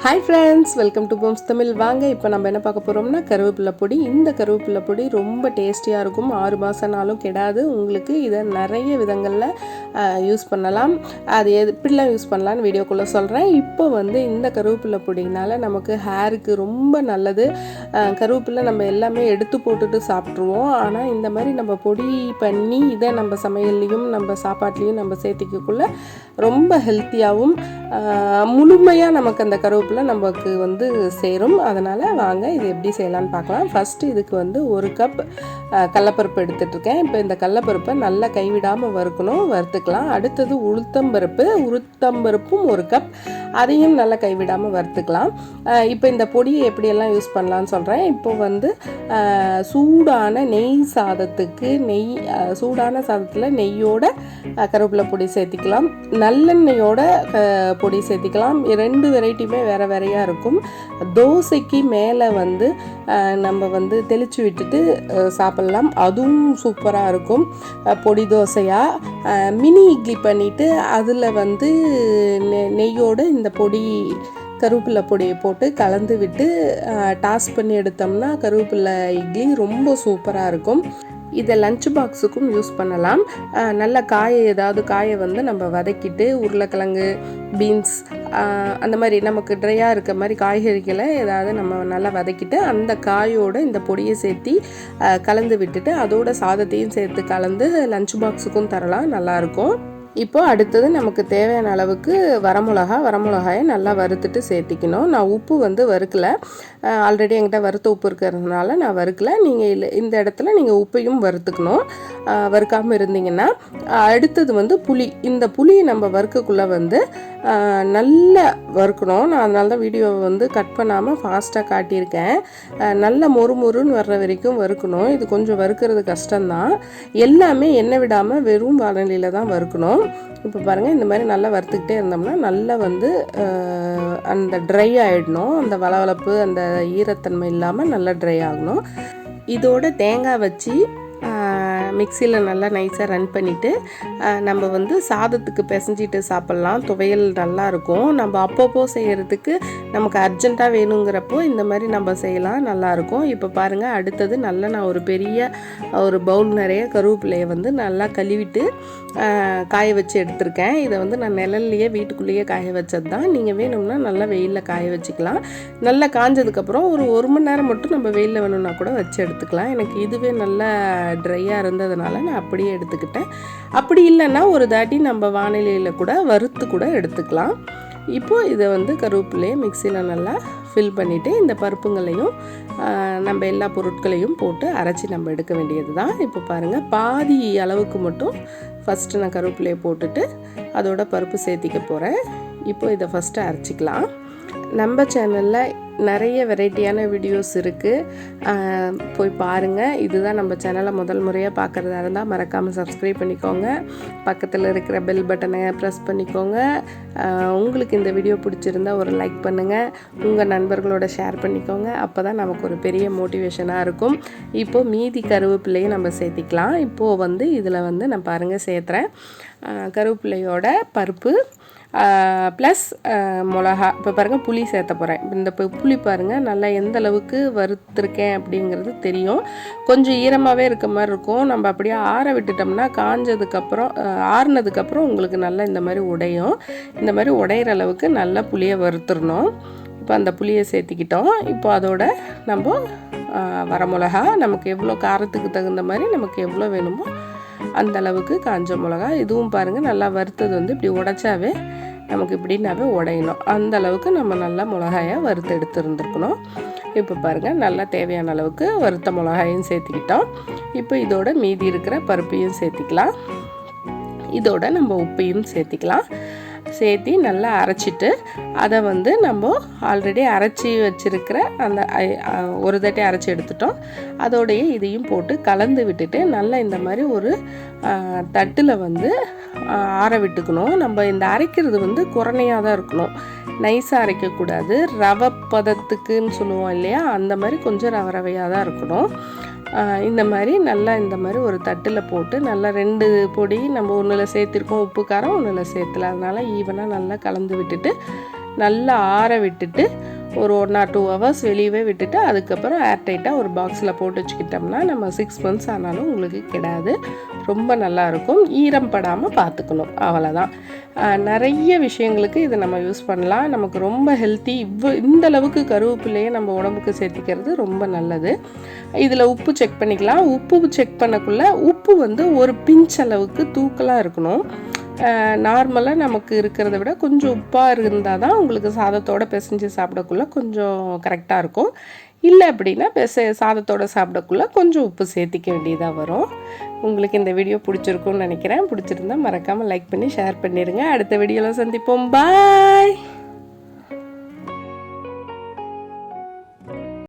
Hi friends, welcome to Booms Tamil. வாங்க இப்போ நம்ம என்ன பார்க்க போகிறோம்னா கருவேப்பிலை பொடி. இந்த கருவேப்பிலை பொடி ரொம்ப டேஸ்டியாக இருக்கும். 6 மாதம்னாலும் கெடாது. உங்களுக்கு இதை நிறைய விதங்களில் யூஸ் பண்ணலாம். அது எப்படிலாம் யூஸ் பண்ணலான்னு வீடியோக்குள்ளே சொல்கிறேன். இப்போ இந்த கருவேப்பிலை பொடினால நமக்கு ஹேருக்கு ரொம்ப நல்லது. கருவேப்பிலை நம்ம எல்லாமே எடுத்து போட்டுட்டு சாப்பிட்ருவோம். ஆனால் இந்த மாதிரி நம்ம பொடி பண்ணி இதை நம்ம சமையல்லையும் நம்ம சாப்பாட்லேயும் நம்ம சேர்த்திக்கக்குள்ள ரொம்ப ஹெல்த்தியாகவும் முழுமையாக நமக்கு அந்த கருவேப்பிலை நமக்கு சேரும். அதனால் வாங்க இது எப்படி செய்யலான்னு பார்க்கலாம். ஃபஸ்ட்டு இதுக்கு 1 கப் கடலப்பருப்பு எடுத்துகிட்ருக்கேன். இப்போ இந்த கடலப்பருப்பை நல்லா கைவிடாமல் வறுத்துக்கலாம். அடுத்தது உளுத்தம்பருப்பும் 1 கப், அதையும் நல்லா கைவிடாமல் வறுத்துக்கலாம். இப்போ இந்த பொடியை எப்படியெல்லாம் யூஸ் பண்ணலான்னு சொல்கிறேன். இப்போ சூடான சூடான சாதத்தில் நெய்யோட கருவேப்பிலை பொடி சேர்த்திக்கலாம். நல்லெண்ணெயோட பொடி சேர்த்திக்கலாம். 2 வெரைட்டியுமே வேறு வேறையாக இருக்கும். தோசைக்கு மேலே நம்ம தெளித்து விட்டுட்டு சாப்பிட்லாம். அதுவும் சூப்பராக இருக்கும். பொடி தோசையாக மினி இட்லி பண்ணிவிட்டு அதில் நெய்யோடு இந்த கருவேப்பிலை பொடியை போட்டு கலந்து விட்டு டாஸ் பண்ணி எடுத்தோம்னா கருவேப்பிலை இட்லி ரொம்ப சூப்பராக இருக்கும். இதை லஞ்ச் பாக்ஸுக்கும் யூஸ் பண்ணலாம். நல்ல ஏதாவது காயை நம்ம வதக்கிட்டு உருளைக்கிழங்கு, பீன்ஸ் அந்த மாதிரி நமக்கு ட்ரையாக இருக்க மாதிரி காய்கறிகளை ஏதாவது நம்ம நல்லா வதக்கிட்டு அந்த காயோடு இந்த பொடியை சேர்த்து கலந்து விட்டுட்டு அதோட சாதத்தையும் சேர்த்து கலந்து லஞ்ச் பாக்ஸுக்கும் தரலாம். நல்லாயிருக்கும். இப்போ அடுத்தது நமக்கு தேவையான அளவுக்கு வரமிளகாயை நல்லா வறுத்துட்டு சேர்த்திக்கணும். நான் உப்பு வறுக்கலை. ஆல்ரெடி என்கிட்ட வறுத்த உப்பு இருக்கிறதுனால நான் வறுக்கலை. நீங்கள் இந்த இடத்துல நீங்கள் உப்பையும் வறுத்துக்கணும். வறுக்காமல் இருந்தீங்கன்னா அடுத்தது புளி. இந்த புளியை நம்ம வறுக்கக்குள்ளே நல்லா வறுக்கணும். நான் அதனால தான் வீடியோவை கட் பண்ணாமல் ஃபாஸ்ட்டாக காட்டியிருக்கேன். நல்ல மொறுன்னு வர்ற வரைக்கும் வறுக்கணும். இது கொஞ்சம் வறுக்கிறது கஷ்டம்தான். எல்லாமே எண்ணெய் விடாமல் வெறும் வானலியில் தான் வறுக்கணும். இப்போ பாருங்கள், இந்த மாதிரி நல்லா வறுத்துக்கிட்டே இருந்தோம்னா நல்லா அந்த ட்ரை ஆகிடணும். அந்த வளவளப்பு அந்த ஈரத்தன்மை இல்லாமல் நல்லா ட்ரை ஆகணும். இதோட தேங்காய் வச்சு மிக்சியில் நல்லா நைஸாக ரன் பண்ணிவிட்டு நம்ம சாதத்துக்கு பிசைஞ்சிட்டு சாப்பிட்லாம். துவையல் நல்லாயிருக்கும். நம்ம அப்பப்போ செய்கிறதுக்கு நமக்கு அர்ஜெண்ட்டாக வேணுங்கிறப்போ இந்த மாதிரி நம்ம செய்யலாம். நல்லாயிருக்கும். இப்போ பாருங்கள், அடுத்தது நல்லா நான் ஒரு பவுல் நிறைய கருவேப்பிலையை நல்லா கழுவிட்டு காய வச்சு எடுத்திருக்கேன். இதை நான் நிழல்லையே வீட்டுக்குள்ளேயே காய வச்சது தான். நீங்கள் வேணும்னா நல்லா வெயிலில் காய வச்சுக்கலாம். நல்லா காஞ்சதுக்கப்புறம் ஒரு மணி நேரம் மட்டும் நம்ம வெயிலில் வேணும்னா கூட வச்சு எடுத்துக்கலாம். எனக்கு இதுவே நல்லா ட்ரையாக இருந்ததுனால நான் அப்படியே எடுத்துக்கிட்டேன். அப்படி இல்லைன்னா ஒரு தாட்டி நம்ம வானிலையில் கூட வறுத்து கூட எடுத்துக்கலாம். இப்போது இதை கருவேப்பிலையை மிக்சியில் நல்லா ஃபில் பண்ணிவிட்டு இந்த பருப்புங்களையும் நம்ம எல்லா பொருட்களையும் போட்டு அரைச்சி நம்ம எடுக்க வேண்டியது தான். இப்போ பாருங்கள், பாதி அளவுக்கு மட்டும் ஃபஸ்ட்டு நான் கருவேப்பிலையை போட்டுட்டு அதோட பருப்பு சேர்த்திக்க போகிறேன். இப்போ இதை ஃபஸ்ட்டு அரைச்சிக்கலாம். நம்ம சேனலில் நிறைய வெரைட்டியான வீடியோஸ் இருக்குது, போய் பாருங்கள். இதுதான் நம்ம சேனலை முதல் முறையாக பார்க்குறதா இருந்தால் மறக்காமல் சப்ஸ்கிரைப் பண்ணிக்கோங்க. பக்கத்தில் இருக்கிற பெல் பட்டனை ப்ரெஸ் பண்ணிக்கோங்க. உங்களுக்கு இந்த வீடியோ பிடிச்சிருந்தா ஒரு லைக் பண்ணுங்கள். உங்கள் நண்பர்களோட ஷேர் பண்ணிக்கோங்க. அப்போ தான் நமக்கு ஒரு பெரிய மோட்டிவேஷனாக இருக்கும். இப்போது மீதி கருவேப்பிலையை நம்ம சேர்த்திக்கலாம். இப்போது இதில் நான் பாருங்கள் சேர்த்துறேன். கருவேப்பிலையோட பருப்பு ப்ளஸ் மிளகா. இப்போ பாருங்கள், புளி சேர்த்த போகிறேன். இந்த புளி பாருங்கள் நல்லா எந்த அளவுக்கு வறுத்துருக்கேன் அப்படிங்கிறது தெரியும். கொஞ்சம் ஈரமாகவே இருக்க மாதிரி இருக்கும். நம்ம அப்படியே ஆற விட்டுட்டோம்னா ஆறுனதுக்கப்புறம் உங்களுக்கு நல்லா இந்த மாதிரி உடையும். இந்த மாதிரி உடையிற அளவுக்கு நல்லா புளியை வறுத்துடணும். இப்போ அந்த புளியை சேர்த்திக்கிட்டோம். இப்போ அதோட நம்ம வரமிளகா நமக்கு எவ்வளோ காரத்துக்கு தகுந்த மாதிரி நமக்கு எவ்வளோ வேணுமோ அந்த அளவுக்கு காஞ்ச மிளகா. இதுவும் பாருங்கள் நல்லா வறுத்தது இப்படி உடைச்சாவே நமக்கு இப்படின்னாவே உடையணும். அந்த அளவுக்கு நம்ம நல்லா மிளகாயை வறுத்து எடுத்துருந்துருக்கணும். இப்போ பாருங்கள், நல்லா தேவையான அளவுக்கு வறுத்த மிளகாயும் சேர்த்துக்கிட்டோம். இப்போ இதோட மீதி இருக்கிற பருப்பையும் சேர்த்திக்கலாம். இதோட நம்ம உப்பையும் சேர்த்திக்கலாம். சேர்த்து நல்லா அரைச்சிட்டு அதை நம்ம ஆல்ரெடி அரைச்சி வச்சுருக்கிற அந்த ஒரு தட்டை அரைச்சி எடுத்துட்டோம். அதோடைய இதையும் போட்டு கலந்து விட்டுட்டு நல்லா இந்த மாதிரி ஒரு தட்டில் ஆற விட்டுக்கணும். நம்ம இந்த அரைக்கிறது குறைனையாக தான் இருக்கணும். நைஸாக அரைக்கக்கூடாது. ரவை பதத்துக்குன்னு சொல்லுவோம் இல்லையா, அந்த மாதிரி கொஞ்சம் ரவையாக தான் இருக்கணும். இந்த மாதிரி நல்லா இந்த மாதிரி ஒரு தட்டில் போட்டு நல்லா 2 பொடி நம்ம ஒன்றில் சேர்த்திருக்கோம், உப்பு காரம் ஒன்றில் சேர்த்துல, அதனால் ஈவனாக நல்லா கலந்து விட்டுட்டு நல்லா ஆற விட்டுட்டு ஒரு 1 or 2 ஹவர்ஸ் வெளியவே விட்டுட்டு அதுக்கப்புறம் ஏர்டைட்டாக ஒரு பாக்ஸில் போட்டு வச்சுக்கிட்டோம்னா நம்ம 6 months ஆனாலும் உங்களுக்கு கிடாது. ரொம்ப நல்லாயிருக்கும். ஈரம் படாமல் பார்த்துக்கணும், அவ்வளோதான். நிறைய விஷயங்களுக்கு இதை நம்ம யூஸ் பண்ணலாம். நமக்கு ரொம்ப ஹெல்த்தி. இந்த அளவுக்கு கருவேப்பிலையை நம்ம உடம்புக்கு சேர்த்திக்கிறது ரொம்ப நல்லது. இதில் உப்பு செக் பண்ணிக்கலாம். உப்பு செக் பண்ணக்குள்ள உப்பு வந்து ஒரு பிஞ்ச் அளவுக்கு தூக்கலாக இருக்கணும். நார்மலாக நமக்கு இருக்கிறத விட கொஞ்சம் உப்பாக இருந்தால் தான் உங்களுக்கு சாதத்தோடு பிசைஞ்சு சாப்பிடக்குள்ள கொஞ்சம் கரெக்டாக இருக்கும். இல்லை அப்படின்னா சாதத்தோடு சாப்பிடக்குள்ள கொஞ்சம் உப்பு சேர்த்திக்க வேண்டியதாக வரும். உங்களுக்கு இந்த வீடியோ பிடிச்சிருக்கும்னு நினைக்கிறேன். பிடிச்சிருந்தா மறக்காமல் லைக் பண்ணி ஷேர் பண்ணிடுங்க. அடுத்த வீடியோவில் சந்திப்போம். பாய்.